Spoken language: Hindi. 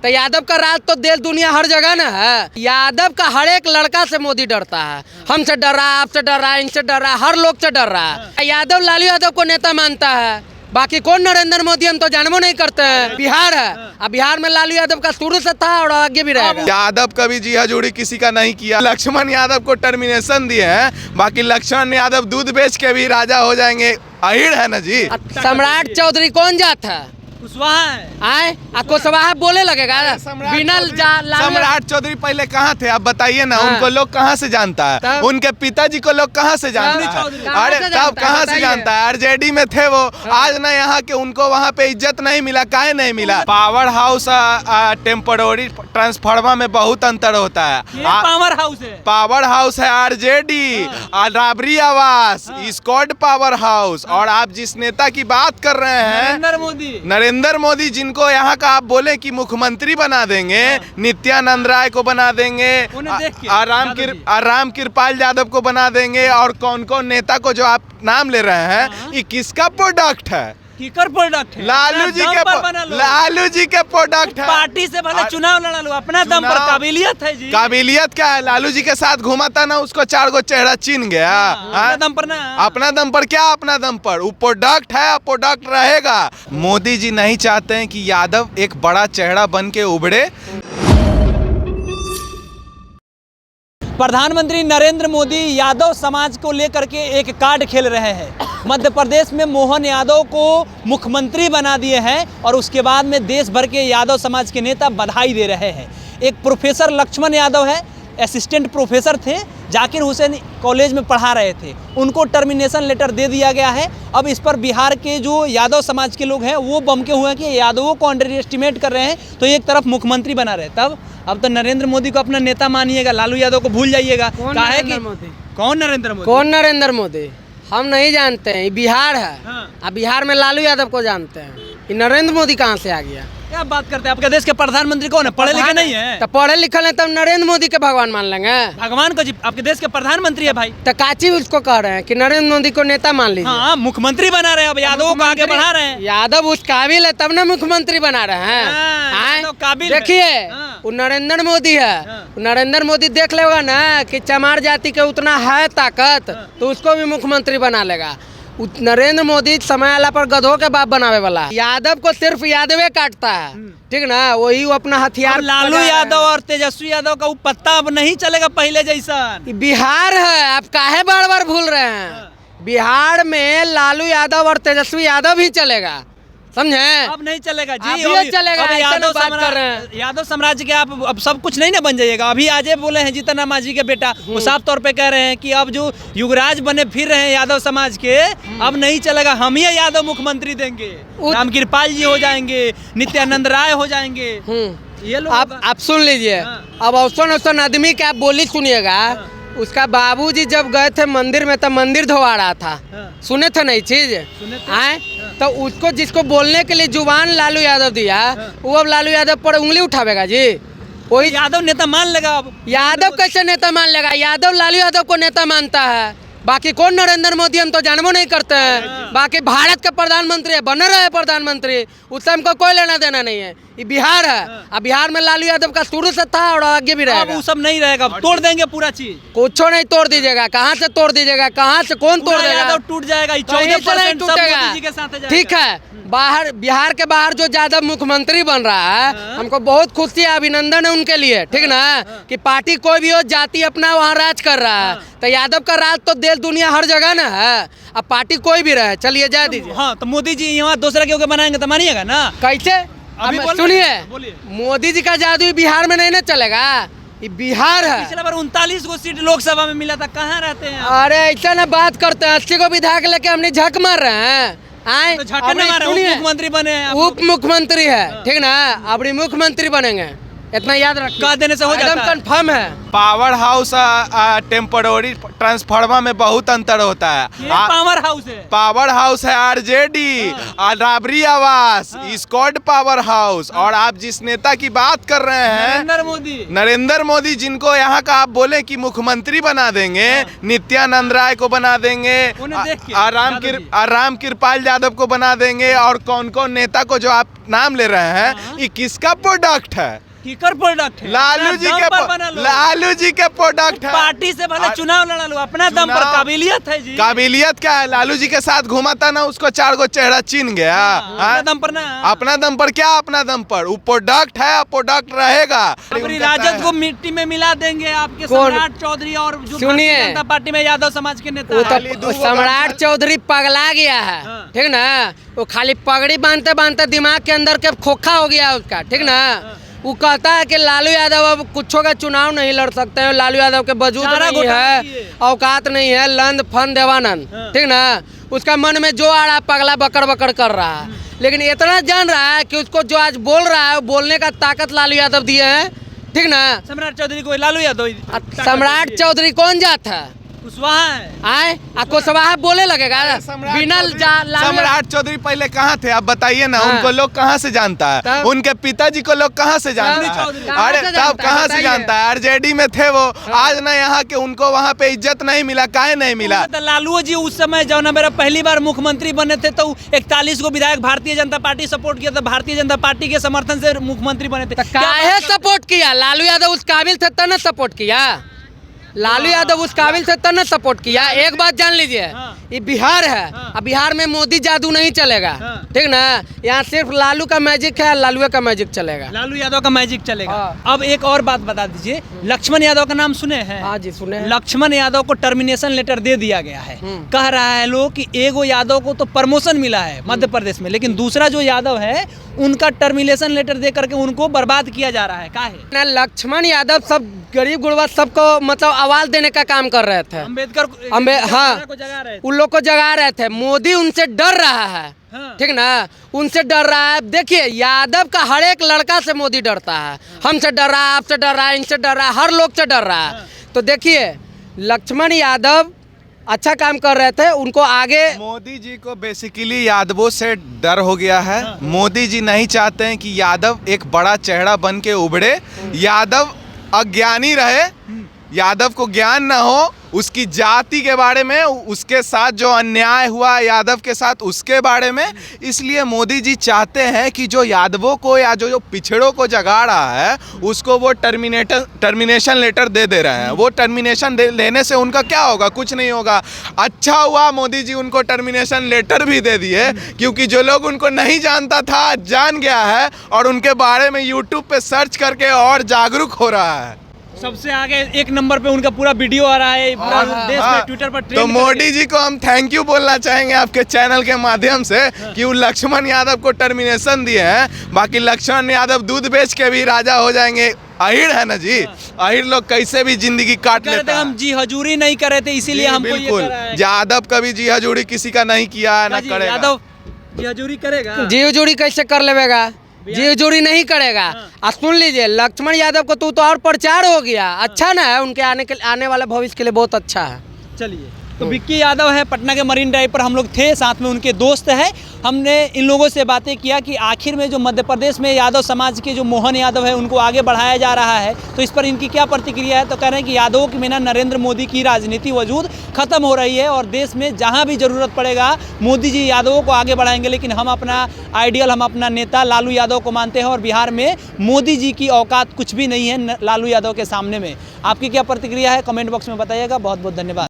तो यादव का राज तो देश दुनिया हर जगह ना है। यादव का हर एक लड़का से मोदी डरता है। हमसे डर रहा है, आपसे डर रहा है, इनसे डर रहा है, हर लोग से डर रहा है। यादव लालू यादव को नेता मानता है, बाकी कौन नरेंद्र मोदी हम तो जानबो नहीं करते हैं। बिहार है, अब बिहार में लालू यादव का शुरू से था और आगे भी रहेगा। यादव कभी जी हजूरी किसी का नहीं किया। लक्ष्मण यादव को टर्मिनेशन दिए हैं, बाकी लक्ष्मण यादव दूध बेच के भी राजा हो जाएंगे। अहिड़ है ना जी। सम्राट चौधरी कौन जात है? कुशवाहा है। आए कुशवाहा बोले लगेगा बिना सम्राट चौधरी पहले कहाँ थे आप बताइए ना। उनको लोग कहाँ से जानता है? उनके पिताजी को लोग कहाँ से जानता है? अरे तब कहाँ से जानता है? आरजेडी में थे वो। आज ना यहाँ के उनको वहाँ पे इज्जत नहीं मिला। काहे नहीं मिला? पावर हाउस टेम्पोररी ट्रांसफार्मर में बहुत अंतर होता है। पावर हाउस है, पावर हाउस है आरजेडी, राबरी आवास, स्कॉट पावर हाउस। और आप जिस नेता की बात कर रहे हैं नरेंद्र मोदी, जिनको यहाँ का आप बोले कि मुख्यमंत्री बना देंगे, नित्यानंद राय को बना देंगे, राम कृपाल यादव को बना देंगे, और कौन कौन नेता को जो आप नाम ले रहे हैं, ये किसका प्रोडक्ट है? प्रोडक्ट है। लालू जी के प्रोडक्ट है। पार्टी से भले चुनाव लड़ा लो, अपना दम पर काबिलियत है जी। काबिलियत क्या है? लालू जी के साथ घुमा था ना, उसको 4 गो चेहरा छीन गया। अपना दम पर ना, अपना दम पर क्या? अपना दम पर वो प्रोडक्ट है, प्रोडक्ट रहेगा। मोदी जी नहीं चाहते हैं कि यादव एक बड़ा चेहरा बन के उभरे। प्रधानमंत्री नरेंद्र मोदी यादव समाज को लेकर के एक कार्ड खेल रहे हैं। मध्य प्रदेश में मोहन यादव को मुख्यमंत्री बना दिए हैं और उसके बाद में देश भर के यादव समाज के नेता बधाई दे रहे हैं। एक प्रोफेसर लक्ष्मण यादव है, असिस्टेंट प्रोफेसर थे, जाकिर हुसैन कॉलेज में पढ़ा रहे थे, उनको टर्मिनेशन लेटर दे दिया गया है। अब इस पर बिहार के जो यादव समाज के लोग हैं वो बमके हुए हैं कि यादवों को अंडर एस्टिमेट कर रहे हैं, तो एक तरफ मुख्यमंत्री बना रहे। तब अब तो नरेंद्र मोदी को अपना नेता मानिएगा, लालू यादव को भूल जाइएगा। काहे कि कौन नरेंद्र मोदी हम नहीं जानते हैं। ये बिहार है। अब बिहार में लालू यादव को जानते हैं, ये नरेंद्र मोदी कहाँ से आ गया? क्या बात करते हैं? आपके देश के प्रधानमंत्री कौन है? पढ़े लिखे नहीं है? तो पढ़े लिखे हैं तब नरेंद्र मोदी के भगवान मान लेंगे? भगवान को जी, आपके देश के प्रधानमंत्री है भाई। तो काची उसको कह रहे हैं कि नरेंद्र मोदी को नेता मान लीजिए। हाँ, मुख्यमंत्री बना रहे हैं, अब यादव को आगे बढ़ा रहे हैं। यादव उस काबिल है तब ना मुख्यमंत्री बना रहे हैं। देखिए वो नरेंद्र मोदी है, नरेंद्र मोदी देख लेगा ना कि चमार जाति के उतना है ताकत, तो उसको भी मुख्यमंत्री बना लेगा। नरेंद्र मोदी समय आला पर गधों के बाप बनावे वाला है। यादव को सिर्फ यादवे काटता है, ठीक ना? वही वो अपना हथियार। लालू यादव और तेजस्वी यादव का वो पत्ता अब नहीं चलेगा पहले जैसा। बिहार है, आप काहे बार बार भूल रहे हैं? बिहार में लालू यादव और तेजस्वी यादव ही चलेगा, समझे? अब नहीं चलेगा जी, अभी चलेगा। अब यादव साम्राज्य के आप अब सब कुछ नहीं ना बन जाइएगा। अभी आज बोले हैं जीतन राम मांझी के बेटा, वो साफ तौर पे कह रहे हैं कि अब जो युवराज बने फिर रहे हैं यादव समाज के, अब नहीं चलेगा, हम ही यादव मुख्यमंत्री देंगे। राम कृपाल जी हो जाएंगे, नित्यानंद राय हो जाएंगे, ये लोग। आप सुन लीजिए। अब औसन आदमी के आप बोली सुनिएगा। उसका बाबूजी जब गए थे मंदिर में, तब मंदिर धोवा रहा था। सुने थे नई चीज आए? तो उसको जिसको बोलने के लिए जुबान लालू यादव दिया, वो अब लालू यादव पर उंगली उठावेगा जी? वही यादव नेता मान लेगा। अब यादव कैसे नेता मान लेगा? यादव लालू यादव को नेता मानता है, बाकी कौन नरेंद्र मोदी हम तो जानबो नहीं करते हैं। बाकी भारत के प्रधानमंत्री है, बने रहे प्रधानमंत्री, उससे हमको कोई लेना देना नहीं है। ये बिहार है, अब बिहार में लालू यादव का शुरू से था और आगे भी रहेगा। वो सब नहीं रहेगा, तोड़ देंगे पूरा चीज। कुछ नहीं तोड़ दीजिएगा। कहाँ से तोड़ दीजिएगा? कहाँ से कौन तोड़ देगा? टूट जाएगा, 14% टूटेगा। ठीक है, बाहर बिहार के बाहर जो यादव मुख्यमंत्री बन रहा है, हमको बहुत खुशी है, अभिनंदन है उनके लिए, ठीक ना? कि पार्टी कोई भी हो, जाति अपना वहाँ राज कर रहा है। तो यादव का राज तो देश दुनिया हर जगह ना है। अब पार्टी कोई भी रहे, चलिए जा दीजिए। हाँ, तो मोदी जी यहाँ दूसरा के बनाएंगे तो मानिएगा ना? कैसे? सुनिए, मोदी जी का जादू बिहार में नहीं ना चलेगा। ये बिहार है। पिछले बार 39 को सीट लोकसभा में मिला था, कहाँ रहते हैं? अरे ऐसा ना बात करते हैं, 80 को विधायक लेके हमने झक मार रहे हैं। तो मुख्यमंत्री बने हैं, उप मुख्यमंत्री है, ठीक ना? अब मुख्यमंत्री बनेंगे। इतना याद रखिए, कह देने से हो जाता एकदम है। कंफर्म है। पावर हाउस टेम्पोररी ट्रांसफार्मर में बहुत अंतर होता है। ये पावर हाउस है। पावर हाउस है आरजेडी, राबरी आवास, स्कॉट पावर हाउस। और आप जिस नेता की बात कर रहे हैं नरेंद्र मोदी, जिनको यहाँ का आप बोले कि मुख्यमंत्री बना देंगे, नित्यानंद राय को बना देंगे, उन्हें देख के राम कृपाल यादव को बना देंगे, और कौन कौन नेता को जो आप नाम ले रहे हैं, ये किसका प्रोडक्ट है? कीकर प्रोडक्ट है। लालू जी के प्रोडक्ट है। पार्टी से भले चुनाव लड़ा लो, अपना दम पर काबिलियत है जी। काबिलियत क्या है? लालू जी के साथ घुमा था ना, उसको 4 गो चेहरा छीन गया। अपना दम पर ना, अपना दम पर क्या? अपना दम पर वो प्रोडक्ट है, प्रोडक्ट रहेगा। अपनी राजद को मिट्टी में मिला देंगे आपके सम्राट चौधरी और जो सुनिए, भारतीय जनता पार्टी में यादव समाज के नेता वो हैं। तो सम्राट चौधरी पगला गया है, ठीक ना। वो खाली पगड़ी बांधते बांधते दिमाग के अंदर के खोखा हो गया उसका, ठीक ना। वो कहता है कि लालू यादव अब कुछों का चुनाव नहीं लड़ सकते हैं, लालू यादव के वजूद नहीं है, औकात नहीं है, लंद फन देवानंद, ठीक ना। उसका मन में जो आ रहा है पगला बकड़ बकड़ कर रहा है, लेकिन इतना जान रहा है कि उसको जो आज बोल रहा है, बोलने का ताकत लालू यादव दिए हैं, ठीक ना। सम्राट चौधरी को लालू यादव, सम्राट चौधरी कौन जाता है? कुशवाहा है। आए कुशवाहा बोले लगेगा बिना सम्राट चौधरी पहले कहाँ थे आप बताइए ना। उनको लोग कहाँ से जानता है? उनके पिताजी को लोग कहाँ से जानता है? अरे तब कहाँ से जानता है? आरजेडी में थे वो, आज ना यहाँ के उनको वहाँ पे इज्जत नहीं मिला। काहे नहीं मिला? लालू जी उस समय जब ना मेरा पहली बार मुख्यमंत्री बने थे तो 41 को विधायक भारतीय जनता पार्टी सपोर्ट किया था, भारतीय जनता पार्टी के समर्थन से मुख्यमंत्री बने थे। काहे सपोर्ट किया? लालू यादव उस काबिल थे तब ना सपोर्ट किया। लालू यादव उस काबिल थे तब ना सपोर्ट किया। एक बात जान लीजिए, ये बिहार है, अब बिहार में मोदी जादू नहीं चलेगा, ठीक ना। यहाँ सिर्फ लालू का मैजिक है, लालू का मैजिक चलेगा, लालू यादव का मैजिक चलेगा। अब एक और बात बता दीजिए, लक्ष्मण यादव का नाम सुने हैं? हाँ जी सुने हैं। लक्ष्मण यादव को टर्मिनेशन लेटर दे दिया गया है। कह रहा है लोग कि एगो यादव को तो प्रमोशन मिला है मध्य प्रदेश में, लेकिन दूसरा जो यादव है उनका टर्मिनेशन लेटर दे करके उनको बर्बाद किया जा रहा है। काहे? लक्ष्मण यादव सब गरीब गुरबा सबको मतलब आवाज देने का काम कर रहे थे। अम्बेडकर हाँ, को जगा रहे थे। उन लोग को जगा रहे थे। मोदी उनसे डर रहा है, ठीक ना, उनसे डर रहा है। देखिए यादव का हर एक लड़का से मोदी डरता है। हमसे डर रहा है, आपसे डर रहा है, इनसे डर रहा है, हर लोग से डर रहा है। तो देखिए लक्ष्मण यादव अच्छा काम कर रहे थे, उनको आगे मोदी जी को बेसिकली यादवों से डर हो गया है। मोदी जी नहीं चाहते हैं कि यादव एक बड़ा चेहरा बन के उभरे, यादव अज्ञानी रहे, यादव को ज्ञान ना हो उसकी जाति के बारे में, उसके साथ जो अन्याय हुआ यादव के साथ उसके बारे में। इसलिए मोदी जी चाहते हैं कि जो यादवों को या जो पिछड़ों को जगा रहा है उसको वो टर्मिनेशन लेटर दे रहे हैं। वो टर्मिनेशन लेने से उनका क्या होगा? कुछ नहीं होगा। अच्छा हुआ मोदी जी उनको टर्मिनेशन लेटर भी दे दिए, क्योंकि जो लोग उनको नहीं जानता था जान गया है, और उनके बारे में यूट्यूब पे सर्च करके और जागरूक हो रहा है। सबसे आगे 1 नंबर पे उनका पूरा वीडियो आ रहा है, पूरा देश में ट्विटर पर तो मोदी जी को हम थैंक यू बोलना चाहेंगे आपके चैनल के माध्यम से कि वो लक्ष्मण यादव को टर्मिनेशन दिए हैं। बाकी लक्ष्मण यादव दूध बेच के भी राजा हो जाएंगे। अहिर है ना जी, अहिर लोग कैसे भी जिंदगी काट लेते हैं। हम जी हजूरी नहीं कर रहे थे, इसीलिए हमको ये कर रहा है। यादव कभी जी हजूरी किसी का नहीं किया, ना करेगा। यादव जी हजूरी करेगा? जी हजूरी कैसे कर लेगा? जी हजूरी नहीं करेगा। अब सुन लीजिए, लक्ष्मण यादव को तो और प्रचार हो गया, अच्छा ना है, उनके आने वाले भविष्य के लिए बहुत अच्छा है। चलिए, तो विक्की यादव है, पटना के मरीन ड्राइव पर हम लोग थे, साथ में उनके दोस्त हैं। हमने इन लोगों से बातें किया कि आखिर में जो मध्य प्रदेश में यादव समाज के जो मोहन यादव है उनको आगे बढ़ाया जा रहा है, तो इस पर इनकी क्या प्रतिक्रिया है। तो कह रहे हैं कि यादवों के बिना नरेंद्र मोदी की राजनीति वजूद खत्म हो रही है, और देश में जहां भी ज़रूरत पड़ेगा मोदी जी यादवों को आगे बढ़ाएंगे। लेकिन हम अपना आइडियल, हम अपना नेता लालू यादव को मानते हैं, और बिहार में मोदी जी की औकात कुछ भी नहीं है लालू यादव के सामने में। आपकी क्या प्रतिक्रिया है कमेंट बॉक्स में बताइएगा। बहुत बहुत धन्यवाद।